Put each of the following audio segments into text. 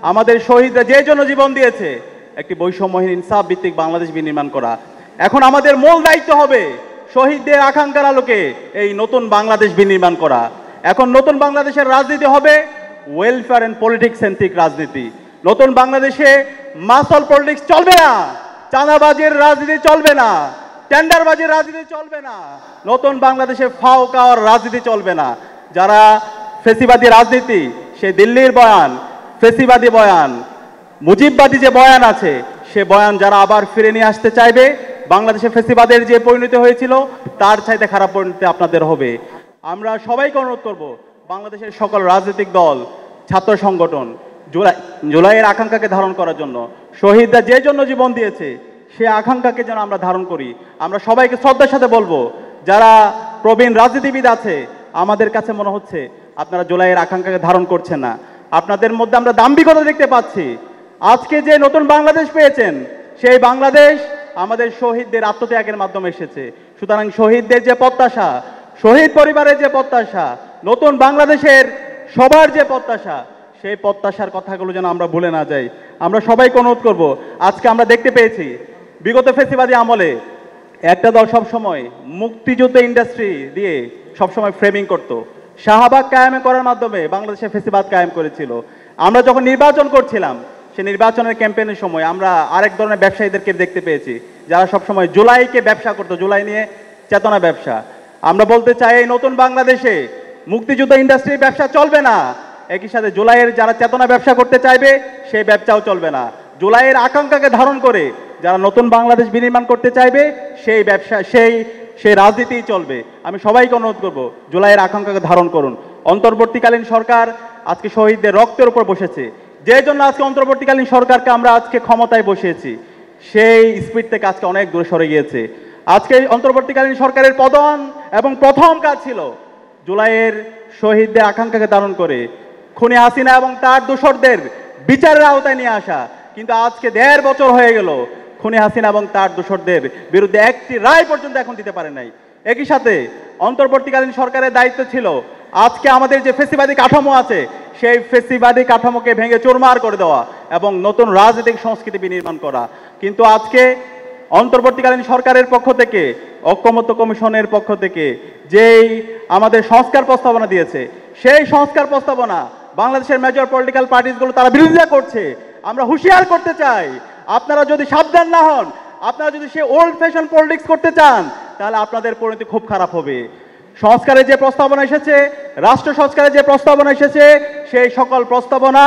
আমাদের শহীদরা যে জন্য জীবন দিয়েছে একটি বৈষম্যহীন ইনসাফ ভিত্তিক বাংলাদেশ বিনির্মাণ করা। এখন আমাদের মূল দায়িত্ব হবে শহীদদের আকাঙ্ক্ষার আলোকে এই নতুন বাংলাদেশ বিনির্মাণ করা। এখন নতুন বাংলাদেশের রাজনীতি হবে ওয়েলফেয়ার অ্যান্ড পলিটিক্স সেন্ট্রিক রাজনীতি। নতুন বাংলাদেশে মাসল পলিটিক্স চলবে না, চাঁদাবাজির রাজনীতি চলবে না, টেন্ডারবাজির রাজনীতি চলবে না, নতুন বাংলাদেশে ফাও কাওয়ার রাজনীতি চলবে না। যারা ফেসিবাদী রাজনীতি, সে দিল্লির বয়ান, ফেসিবাদী বয়ান, মুজিববাদী যে বয়ান আছে, সে বয়ান যারা আবার ফিরে নিয়ে আসতে চাইবে, বাংলাদেশে ফেসিবাদের যে পরিণতি হয়েছিল তার চাইতে খারাপ পরিণতি আপনাদের হবে। আমরা সবাইকে অনুরোধ করব, বাংলাদেশের সকল রাজনৈতিক দল, ছাত্র সংগঠন জুলাইয়ের আকাঙ্ক্ষাকে ধারণ করার জন্য, শহীদরা যে জন্য জীবন দিয়েছে সে আকাঙ্ক্ষাকে যেন আমরা ধারণ করি। আমরা সবাইকে শ্রদ্ধার সাথে বলবো, যারা প্রবীণ রাজনীতিবিদ আছে, আমাদের কাছে মনে হচ্ছে আপনারা জুলাইয়ের আকাঙ্ক্ষাকে ধারণ করছেন না। আপনাদের মধ্যে আমরা দাম্ভিকতা দেখতে পাচ্ছি। আজকে যে নতুন বাংলাদেশ পেয়েছেন, সেই বাংলাদেশ আমাদের শহীদদের আত্মত্যাগের মাধ্যমে এসেছে। সুতরাং শহীদদের যে প্রত্যাশা, শহীদ পরিবারের যে প্রত্যাশা, নতুন বাংলাদেশের সবার যে প্রত্যাশা, সেই প্রত্যাশার কথাগুলো যেন আমরা ভুলে না যাই। আমরা সবাইকে অনুরোধ করব, আজকে আমরা দেখতে পেয়েছি বিগত ফেসিবাদী আমলে একটা দল সবসময় মুক্তিযুদ্ধ ইন্ডাস্ট্রি দিয়ে সবসময় ফ্রেমিং করত, শাহবাগ কায়েম করার মাধ্যমে বাংলাদেশে ফেসিবাদ কায়েম করেছিল। আমরা যখন নির্বাচন করছিলাম, সে নির্বাচনের ক্যাম্পেইনের সময় আমরা আরেক ধরনের ব্যবসায়ীদেরকে দেখতে পেয়েছি, যারা সবসময় জুলাইকে ব্যবসা করতো, জুলাই নিয়ে চেতনা ব্যবসা। আমরা বলতে চাই, এই নতুন বাংলাদেশে মুক্তিযুদ্ধ ইন্ডাস্ট্রির ব্যবসা চলবে না, একই সাথে জুলাইয়ের যারা চেতনা ব্যবসা করতে চাইবে সেই ব্যবসাও চলবে না। জুলাইয়ের আকাঙ্ক্ষাকে ধারণ করে যারা নতুন বাংলাদেশ বিনির্মাণ করতে চাইবে সেই ব্যবসা, সেই রাজনীতিই চলবে। আমি সবাইকে অনুরোধ করব, জুলাইয়ের আকাঙ্ক্ষাকে ধারণ করুন। অন্তর্বর্তীকালীন সরকার আজকে শহীদদের রক্তের উপর বসেছে, যে জন্য আজকে অন্তর্বর্তীকালীন সরকারকে আমরা আজকে ক্ষমতায় বসিয়েছি, সেই স্পিড থেকে আজকে অনেক দূরে সরে গিয়েছে। আজকে অন্তর্বর্তীকালীন সরকারের প্রধান এবং প্রথম কাজ ছিল জুলাইয়ের শহীদদের আকাঙ্ক্ষাকে ধারণ করে খুনি হাসিনা এবং তার দোসরদের বিচারের আওতায় নিয়ে আসা। কিন্তু আজকে 1.5 বছর হয়ে গেল, খুনি হাসিনা এবং তার দোসরদের বিরুদ্ধে একটি রায় পর্যন্ত এখন দিতে পারে নাই। একই সাথে অন্তর্বর্তীকালীন সরকারের দায়িত্ব ছিল আজকে আমাদের যে ফেসিবাদী কাঠামো আছে, সেই ফেসিবাদী কাঠামোকে ভেঙে চুরমার করে দেওয়া এবং নতুন রাজনৈতিক সংস্কৃতি বিনির্মাণ করা। কিন্তু আজকে অন্তর্বর্তীকালীন সরকারের পক্ষ থেকে, ঐকমত্য কমিশনের পক্ষ থেকে যেই আমাদের সংস্কার প্রস্তাবনা দিয়েছে, সেই সংস্কার প্রস্তাবনা বাংলাদেশের মেজর পলিটিক্যাল পার্টিসগুলো তারা বিরোধিতা করছে। আমরা হুঁশিয়ার করতে চাই, আপনারা যদি সাবধান না হন, আপনারা যদি সে ওল্ড ফ্যাশন পলিটিক্স করতে চান, তাহলে আপনাদের পরিণতি খুব খারাপ হবে। সংস্কারের যে প্রস্তাবনা এসেছে, রাষ্ট্র সংস্কারের যে প্রস্তাবনা এসেছে, সেই সকল প্রস্তাবনা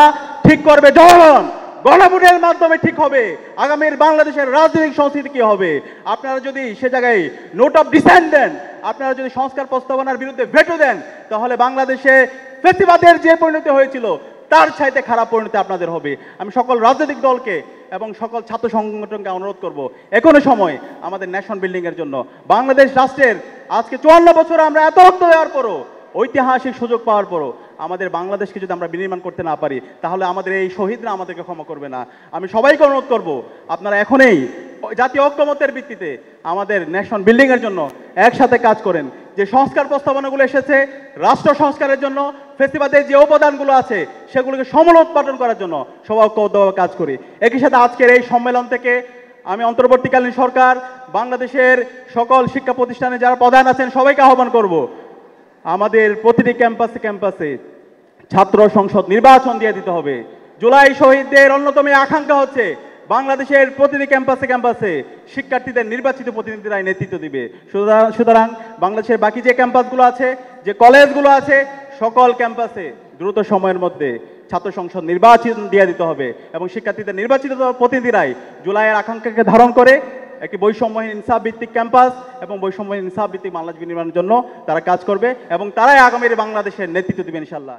ঠিক করবে জনগণ, গণভোটের মাধ্যমে ঠিক হবে আগামীর বাংলাদেশের রাজনৈতিক সংস্কৃতি কি হবে। আপনারা যদি সে জায়গায় নোট অফ ডিসেন্ট দেন, আপনারা যদি সংস্কার প্রস্তাবনার বিরুদ্ধে ভেটো দেন, তাহলে বাংলাদেশে ফেসিবাদের যে পরিণতি হয়েছিল তার চাইতে খারাপ পরিণতি আপনাদের হবে। আমি সকল রাজনৈতিক দলকে এবং সকল ছাত্র সংগঠনকে অনুরোধ করব, এখনো সময় আমাদের ন্যাশন বিল্ডিংয়ের জন্য। বাংলাদেশ রাষ্ট্রের আজকে 54 বছর আমরা এত রক্ত দেওয়ার পরও, ঐতিহাসিক সুযোগ পাওয়ার পরও আমাদের বাংলাদেশকে যদি আমরা বিনির্মাণ করতে না পারি, তাহলে আমাদের এই শহীদরা আমাদেরকে ক্ষমা করবে না। আমি সবাইকে অনুরোধ করব, আপনারা এখনই জাতীয় ঐক্যমত্যের ভিত্তিতে আমাদের ন্যাশন বিল্ডিংয়ের জন্য একসাথে কাজ করেন। যে সংস্কার প্রস্তাবনাগুলো এসেছে রাষ্ট্র সংস্কারের জন্য, ফেসিবাদের যে উপাদানগুলো আছে সেগুলোকে সমূল উৎপাদন করার জন্য সবাই ঐক্যবদ্ধভাবে কাজ করি। একই সাথে আজকের এই সম্মেলন থেকে আমি অন্তর্বর্তীকালীন সরকার, বাংলাদেশের সকল শিক্ষা প্রতিষ্ঠানে যারা প্রধান আছেন সবাইকে আহ্বান করব, আমাদের প্রতিটি ক্যাম্পাসে ছাত্র সংসদ নির্বাচন দিয়ে দিতে হবে। জুলাই শহীদদের অন্যতম আকাঙ্ক্ষা হচ্ছে বাংলাদেশের প্রতিটি ক্যাম্পাসে শিক্ষার্থীদের নির্বাচিত প্রতিনিধিরাই নেতৃত্ব দিবে। সুতরাং বাংলাদেশের বাকি যে ক্যাম্পাসগুলো আছে, যে কলেজগুলো আছে, সকল ক্যাম্পাসে দ্রুত সময়ের মধ্যে ছাত্র সংসদ নির্বাচন দিয়ে দিতে হবে এবং শিক্ষার্থীদের নির্বাচিত প্রতিনিধিরাই জুলাইয়ের আকাঙ্ক্ষাকে ধারণ করে একটি বৈষম্যহীন ইনসাফ ভিত্তিক ক্যাম্পাস এবং বৈষম্যহীন ইনসাফ ভিত্তিক বাংলাদেশ বিনির্মাণের জন্য তারা কাজ করবে এবং তারাই আগামীর বাংলাদেশের নেতৃত্ব দিবে ইনশাআল্লাহ।